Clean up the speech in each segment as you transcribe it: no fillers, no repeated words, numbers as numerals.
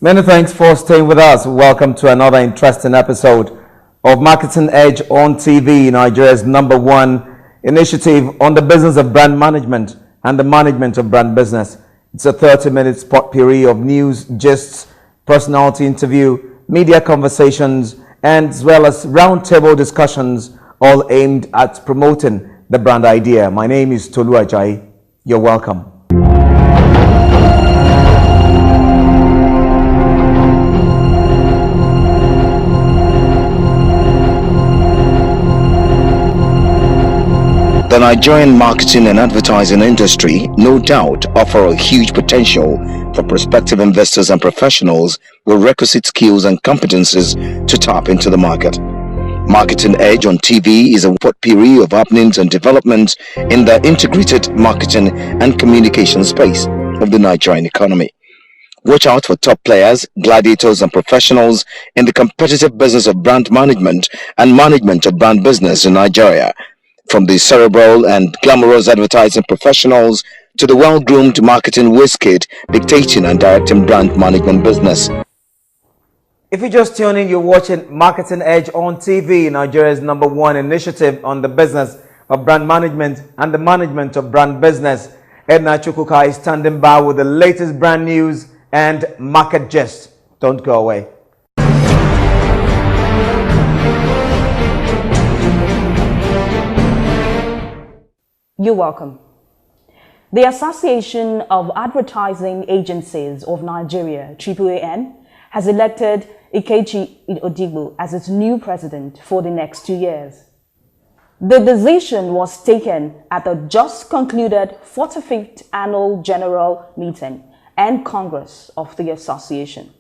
Many thanks for staying with us. Welcome to another interesting episode of Marketing Edge on TV, Nigeria's #1 initiative on the business of brand management and the management of brand business. It's a 30-minute spot period of news, gists, personality interview, media conversations, and as well as roundtable discussions, all aimed at promoting the brand idea. My name is Tolu Ajayi. You're welcome. The Nigerian marketing and advertising industry, no doubt, offer a huge potential for prospective investors and professionals with requisite skills and competencies to tap into the market. Marketing Edge on TV is a potpourri of happenings and developments in the integrated marketing and communication space of the Nigerian economy. Watch out for top players, gladiators, and professionals in the competitive business of brand management and management of brand business in Nigeria. From the cerebral and glamorous advertising professionals to the well-groomed marketing whiz-kid dictating and directing brand management business. If you just tune in, you're watching Marketing Edge on TV, Nigeria's #1 initiative on the business of brand management and the management of brand business. Edna Chukwuka is standing by with the latest brand news and market gist. Don't go away. You're welcome. The Association of Advertising Agencies of Nigeria, AAAN, has elected Ikechi Odigbo as its new president for the next 2 years. The decision was taken at the just concluded 45th Annual General Meeting and Congress of the association.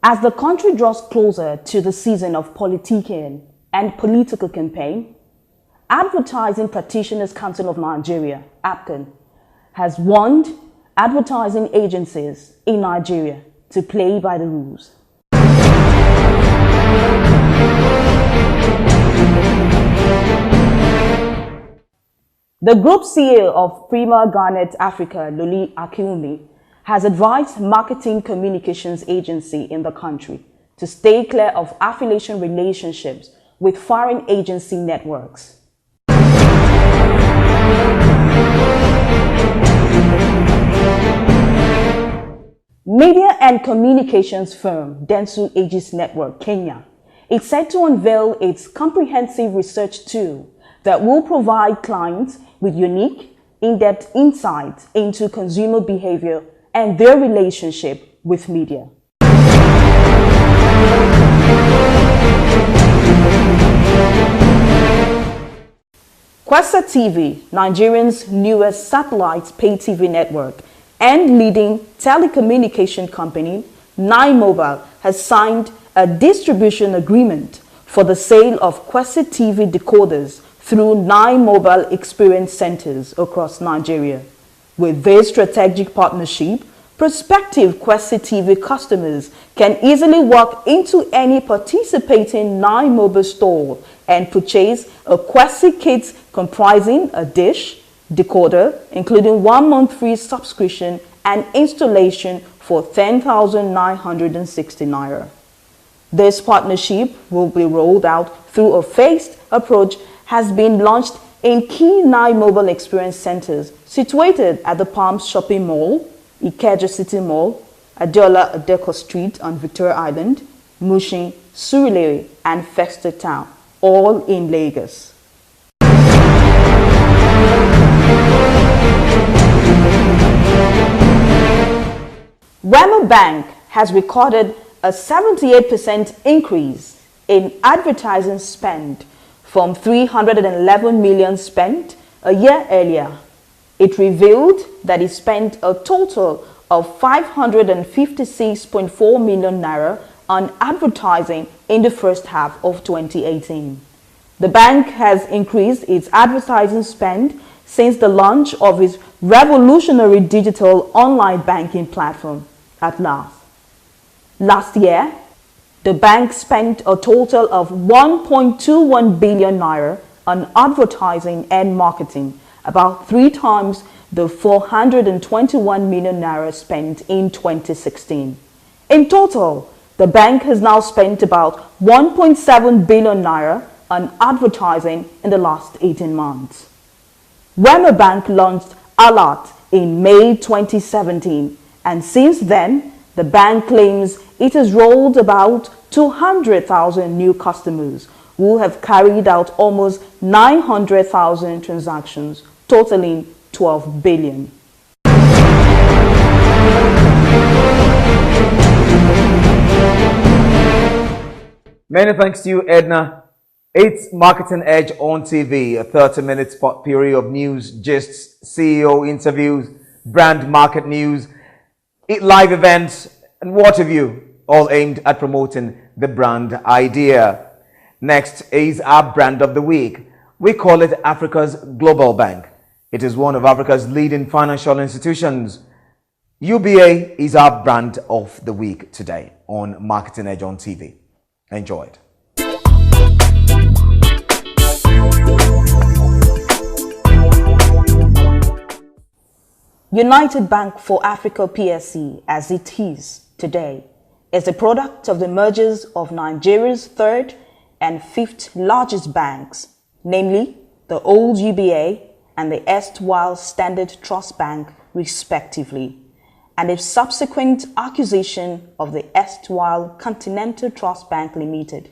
As the country draws closer to the season of politicking and political campaign, Advertising Practitioners Council of Nigeria, APCON, has warned advertising agencies in Nigeria to play by the rules. The Group CEO of Prima Garnet Africa, Loli Akiumi, has advised marketing communications agency in the country to stay clear of affiliation relationships with foreign agency networks. Media and communications firm Dentsu Aegis Network Kenya is set to unveil its comprehensive research tool that will provide clients with unique, in-depth insights into consumer behavior and their relationship with media. Kwesa TV, Nigeria's newest satellite pay TV network and leading telecommunication company, Nine Mobile, has signed a distribution agreement for the sale of Kwesa TV decoders through Nine Mobile Experience Centers across Nigeria. With this strategic partnership, prospective Kwesa TV customers can easily walk into any participating Nine Mobile store and purchase a Kwesa kit comprising a dish, decoder, including 1 month free subscription and installation for 10,960 naira. This partnership will be rolled out through a phased approach, has been launched in key Nine Mobile Experience Centers situated at the Palms Shopping Mall, Ikeja City Mall, Adeola Adeko Street on Victoria Island, Mushin, Surulere, and Festa Town, all in Lagos. Wema Bank has recorded a 78% increase in advertising spend from 311 million spent a year earlier. It revealed that it spent a total of 556.4 million naira on advertising in the first half of 2018. The bank has increased its advertising spend since the launch of its revolutionary digital online banking platform, Atlas. Last year, the bank spent a total of 1.21 billion naira on advertising and marketing about 3 times the 421 million naira spent in 2016. In total, the bank has now spent about 1.7 billion naira on advertising in the last 18 months. Wema Bank launched Alert in May 2017, and since then, the bank claims it has rolled about 200,000 new customers who have carried out almost 900,000 transactions, totaling 12 billion. Many thanks to you, Edna. It's Marketing Edge on TV, a 30-minute spot period of news, gists, CEO interviews, brand market news, live events, and what have you, all aimed at promoting the brand idea. Next is our brand of the week. We call it Africa's Global Bank. It is one of Africa's leading financial institutions. UBA is our brand of the week today on Marketing Edge on TV. Enjoy it. United Bank for Africa PLC, as it is today, is a product of the mergers of Nigeria's third and fifth largest banks, namely the old UBA and the erstwhile Standard Trust Bank, respectively, and a subsequent acquisition of the erstwhile Continental Trust Bank Limited.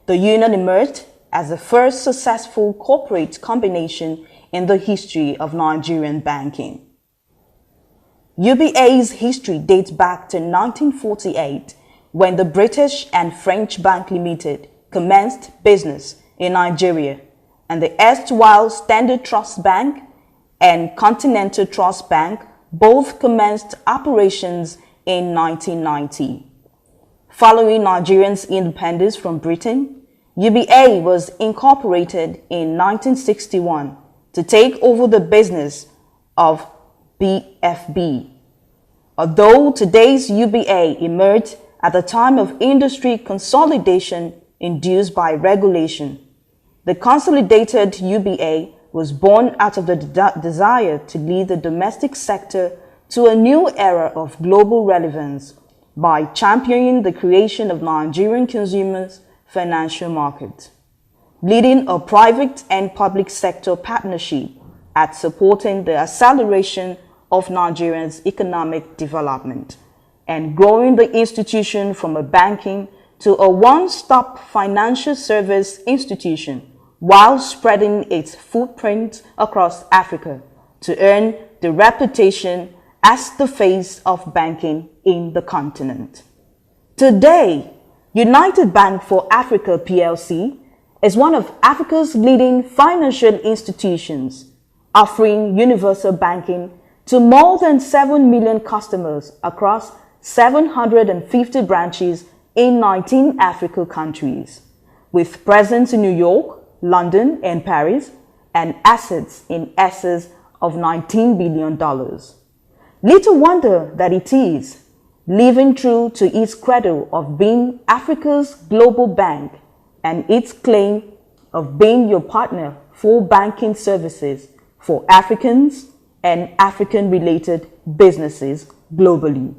The union emerged as the first successful corporate combination in the history of Nigerian banking. UBA's history dates back to 1948, when the British and French Bank Limited commenced business in Nigeria, and the erstwhile Standard Trust Bank and Continental Trust Bank both commenced operations in 1990. Following Nigeria's independence from Britain, UBA was incorporated in 1961 to take over the business of BFB. Although today's UBA emerged at the time of industry consolidation induced by regulation, the consolidated UBA was born out of the desire to lead the domestic sector to a new era of global relevance by championing the creation of Nigerian consumers' financial market, leading a private and public sector partnership at supporting the acceleration of Nigeria's economic development, and growing the institution from a banking to a one-stop financial service institution, while spreading its footprint across Africa to earn the reputation as the face of banking in the continent. Today, United Bank for Africa PLC is one of Africa's leading financial institutions, offering universal banking to more than 7 million customers across 750 branches in 19 African countries, with presence in New York, London, and Paris, and assets in excess of $19 billion. Little wonder that it is, living true to its credo of being Africa's global bank and its claim of being your partner for banking services for Africans and African-related businesses globally.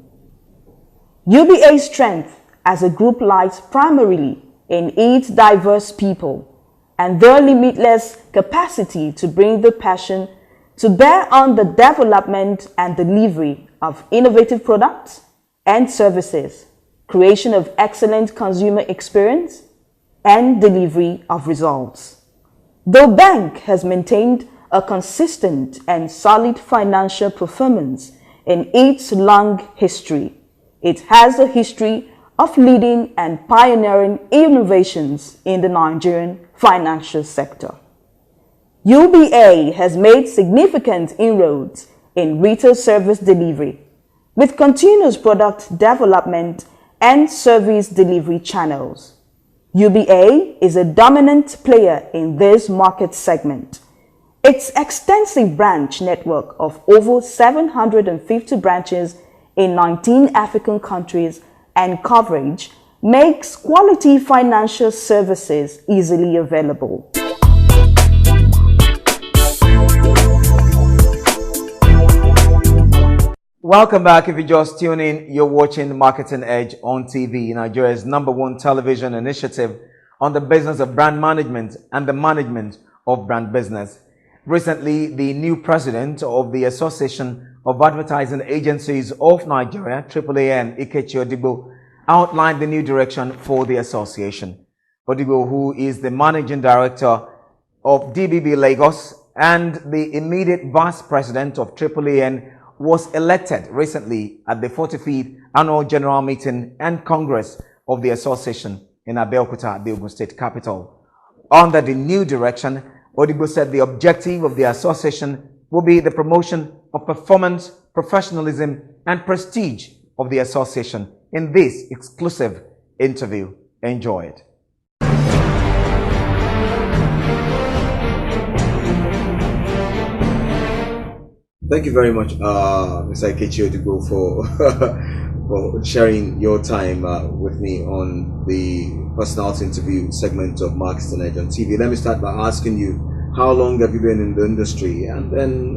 UBA's strength as a group lies primarily in its diverse people and their limitless capacity to bring the passion to bear on the development and delivery of innovative products and services, creation of excellent consumer experience, and delivery of results. The bank has maintained a consistent and solid financial performance in its long history. It has a history of leading and pioneering innovations in the Nigerian financial sector. UBA has made significant inroads in retail service delivery, with continuous product development and service delivery channels. UBA is a dominant player in this market segment. Its extensive branch network of over 750 branches in 19 African countries and coverage makes quality financial services easily available. Welcome back. If you just tune in, you're watching Marketing Edge on TV, Nigeria's #1 television initiative on the business of brand management and the management of brand business. Recently, the new president of the Association of Advertising Agencies of Nigeria, AAAN, Ikechi Odigbo, outlined the new direction for the association. Odigbo, who is the managing director of DBB Lagos and the immediate vice president of AAAN, was elected recently at the 45th Annual General Meeting and Congress of the association in Abeokuta, the Ogun State capital. Under the new direction, Odigbo said the objective of the association will be the promotion of performance, professionalism, and prestige of the association. In this exclusive interview, enjoy it. Thank you very much, Mr. Ikechi Odigbo, for sharing your time with me on the personality interview segment of Marketing Edge on TV. Let me start by asking you, how long have you been in the industry, and then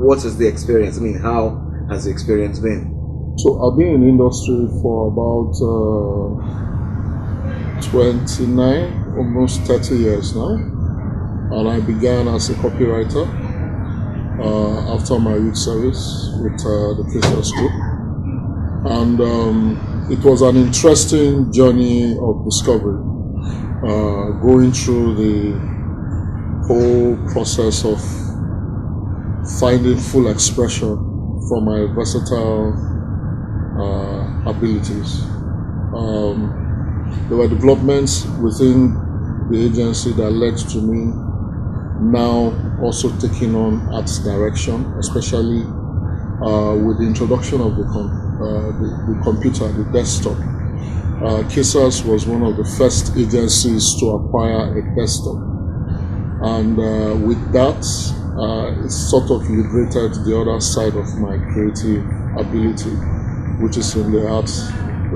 what is the experience? I mean, how has the experience been? So I've been in the industry for about 29, almost 30 years now, and I began as a copywriter after my youth service with the Christian Group, and it was an interesting journey of discovery, going through the whole process of finding full expression for my versatile abilities. There were developments within the agency that led to me now also taking on art direction, especially with the introduction of the computer, the desktop. KSAS was one of the first agencies to acquire a desktop, and with that, it sort of liberated the other side of my creative ability, which is in the art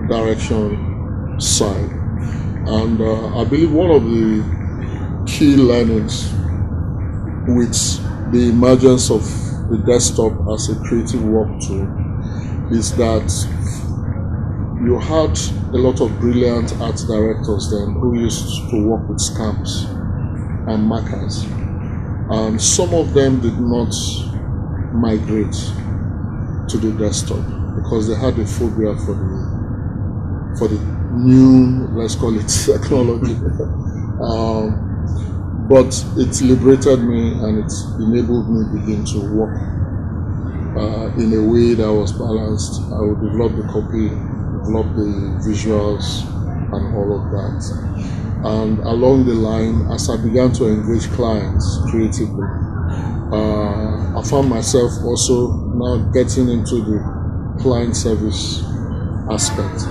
direction side. And I believe one of the key learnings with the emergence of the desktop as a creative work tool is that you had a lot of brilliant art directors then who used to work with stamps and markers, and some of them did not migrate to the desktop because they had a phobia for the new, let's call it, technology. But it liberated me and it enabled me to begin to work in a way that was balanced. I would develop the copy, develop the visuals and all of that. And along the line, as I began to engage clients creatively, I found myself also now getting into the client service aspect.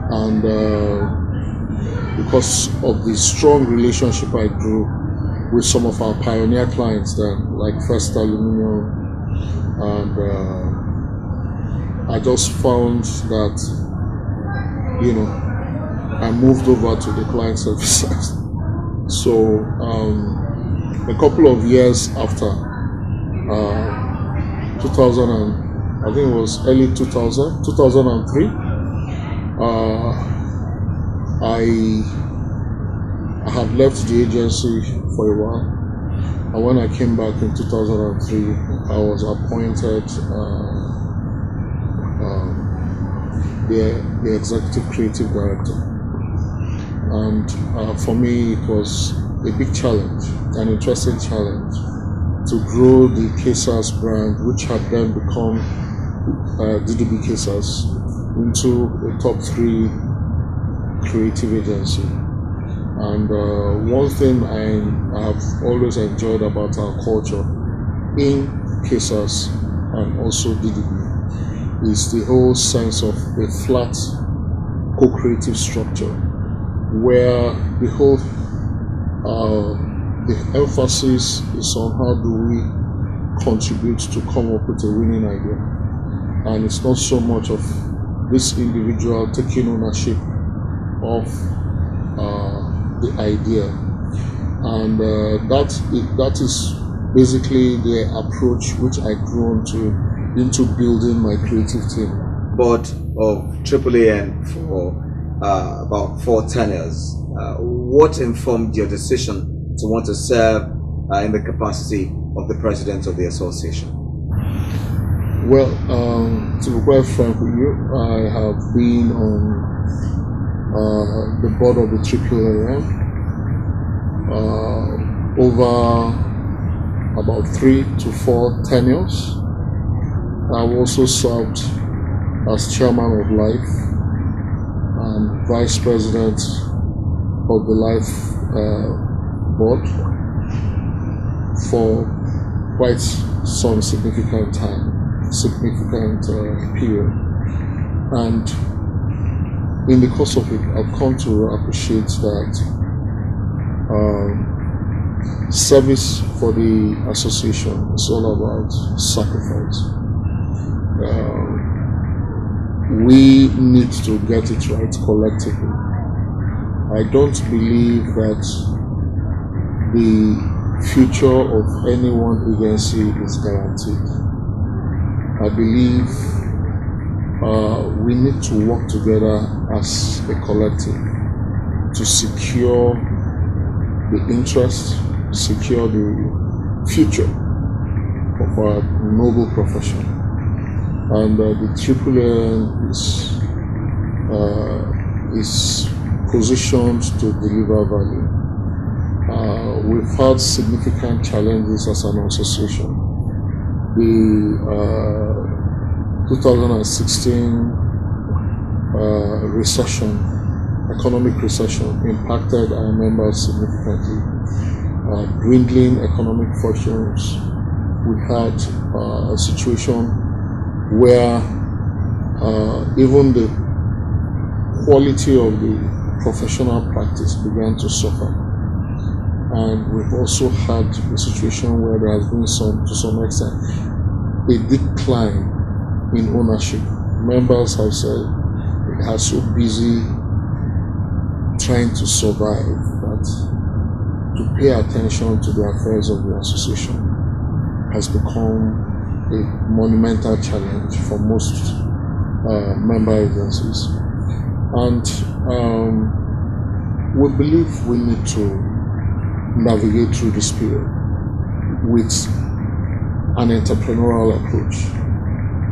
And because of the strong relationship I grew with some of our pioneer clients then, like First Aluminium, and I just found that, I moved over to the client services. So a couple of years after, 2000, I think it was early 2003, I had left the agency for a while, and when I came back in 2003, I was appointed the executive creative director. And for me, it was a big challenge, an interesting challenge, to grow the KSAS brand, which had then become DDB KSAS, into a top 3 creative agency. And one thing I have always enjoyed about our culture in KSAS and also DDB is the whole sense of a flat co-creative structure, where the whole the emphasis is on how do we contribute to come up with a winning idea, and it's not so much of this individual taking ownership of the idea, and that is basically the approach which I grew onto into building my creative team. Board of AAAN for about 4 tenures. What informed your decision to want to serve in the capacity of the president of the association? Well, to be quite frank with you, I have been on the board of the AAAN over about 3 to 4 tenures. I've also served as chairman of LIFE and vice president of the LIFE board for quite some significant period. And in the course of it, I've come to appreciate that service for the association is all about sacrifice. We need to get it right collectively. I don't believe that the future of any one agency is guaranteed. I believe we need to work together as a collective to secure the interest, secure the future of our noble profession. And the AAAN is positioned to deliver value. We've had significant challenges as an association. The 2016 economic recession impacted our members significantly. Dwindling economic fortunes. We had a situation where even the quality of the professional practice began to suffer. And we've also had a situation where there has been to some extent, a decline in ownership. Members have said they are so busy trying to survive that to pay attention to the affairs of the association has become a monumental challenge for most member agencies. And we believe we need to navigate through this period with an entrepreneurial approach,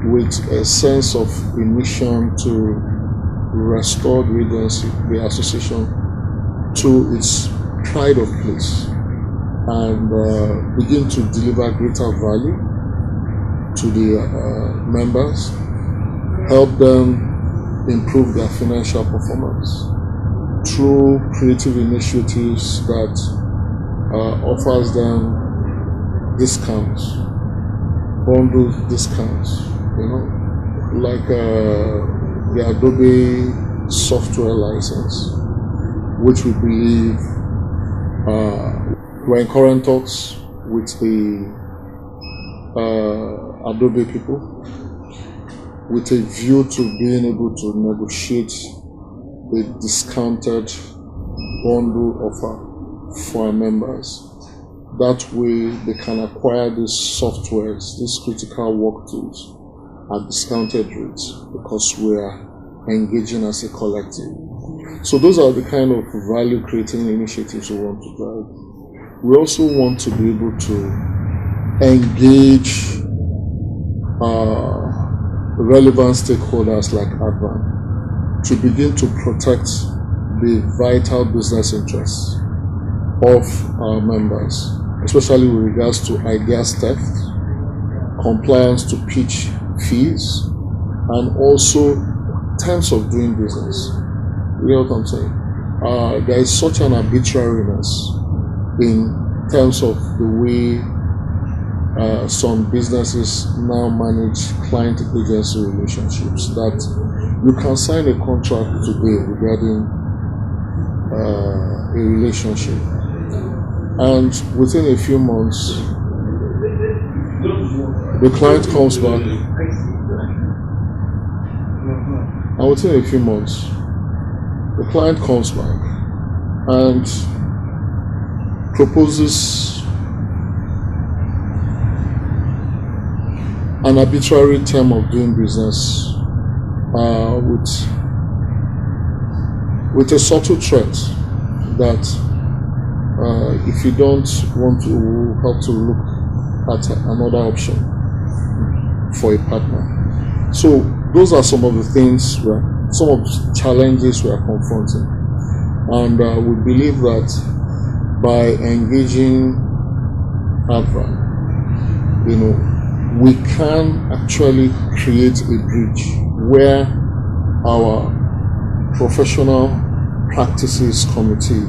with a sense of a mission to restore the agency, the association, to its pride of place and begin to deliver greater value to the members, help them improve their financial performance through creative initiatives that offers them discounts, bundle discounts, like the Adobe software license, which we believe we're in current talks with the Adobe people with a view to being able to negotiate a discounted bundle offer for our members. That way they can acquire these softwares, these critical work tools at discounted rates because we are engaging as a collective. So those are the kind of value creating initiatives we want to drive. We also want to be able to engage relevant stakeholders like Advan to begin to protect the vital business interests of our members, especially with regards to ideas theft, compliance to pitch fees, and also terms of doing business. You know what I'm saying? There is such an arbitrariness in terms of the way some businesses now manage client-agency relationships that you can sign a contract today regarding a relationship, and within a few months the client comes back, and within a few months the client comes back and proposes an arbitrary term of doing business with a subtle threat that if you don't want to, we'll have to look at another option for a partner. So those are some of the things, some of the challenges we are confronting. And we believe that by engaging Adva, we can actually create a bridge where our professional practices committee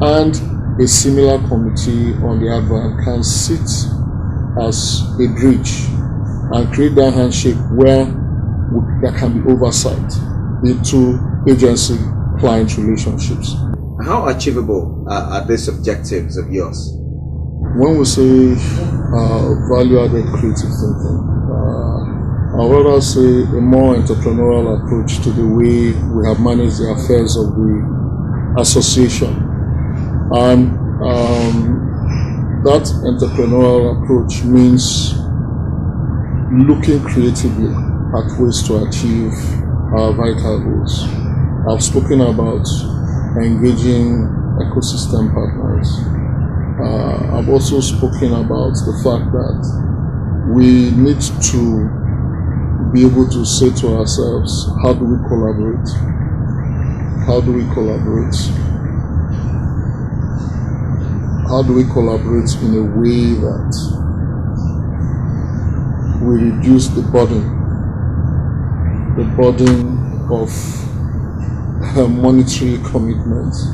and a similar committee on the Adva can sit as a bridge and create that handshake where there can be oversight into agency-client relationships. How achievable are these objectives of yours? When we say value-added creative thinking, I would rather say a more entrepreneurial approach to the way we have managed the affairs of the association. And that entrepreneurial approach means looking creatively at ways to achieve our vital goals. I've spoken about engaging ecosystem partners. I've also spoken about the fact that we need to be able to say to ourselves, how do we collaborate? How do we collaborate? How do we collaborate in a way that we reduce the burden of monetary commitments,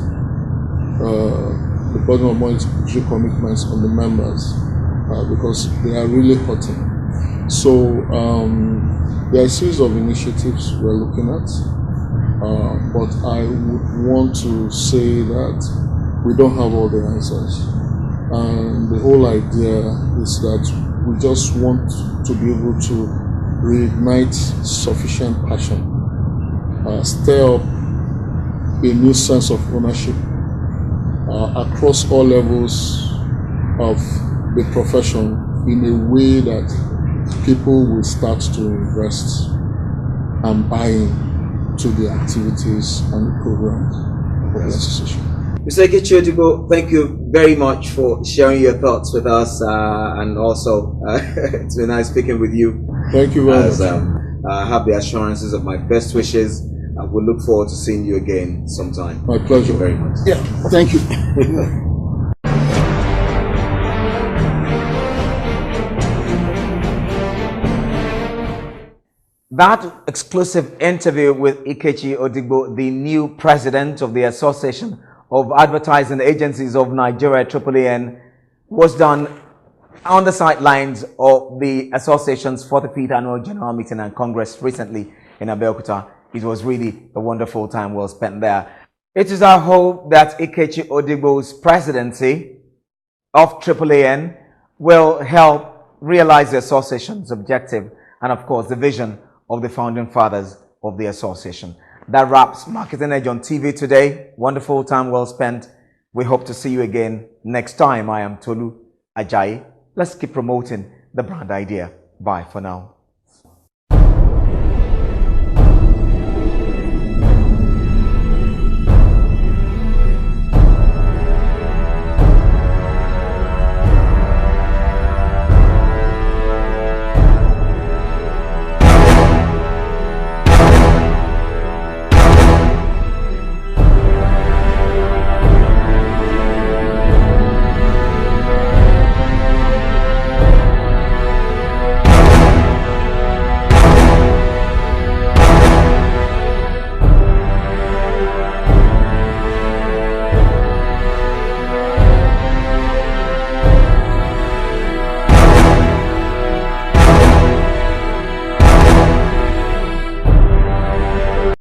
the burden of monetary commitments on the members, because they are really hurting. So there are a series of initiatives we're looking at, but I would want to say that we don't have all the answers. And the whole idea is that we just want to be able to reignite sufficient passion, stir up a new sense of ownership across all levels of the profession in a way that people will start to invest and buy into the activities and the programs of the association. Mr. Ikechi Odigbo, thank you very much for sharing your thoughts with us, and also it's been nice speaking with you. Thank you very much. I have the assurances of my best wishes. I will look forward to seeing you again sometime. My pleasure. Thank you very much. Yeah, thank you. That exclusive interview with Ikechi Odigbo, the new president of the Association of Advertising Agencies of Nigeria, AAAN, was done on the sidelines of the association's 45th annual general meeting and congress recently in Abeokuta. It was really a wonderful time well spent there. It is our hope that Ikechi Odigbo's presidency of AAAN will help realize the association's objective and, of course, the vision of the founding fathers of the association. That wraps Marketing Edge on TV today. Wonderful time well spent. We hope to see you again next time. I am Tolu Ajayi. Let's keep promoting the brand idea. Bye for now.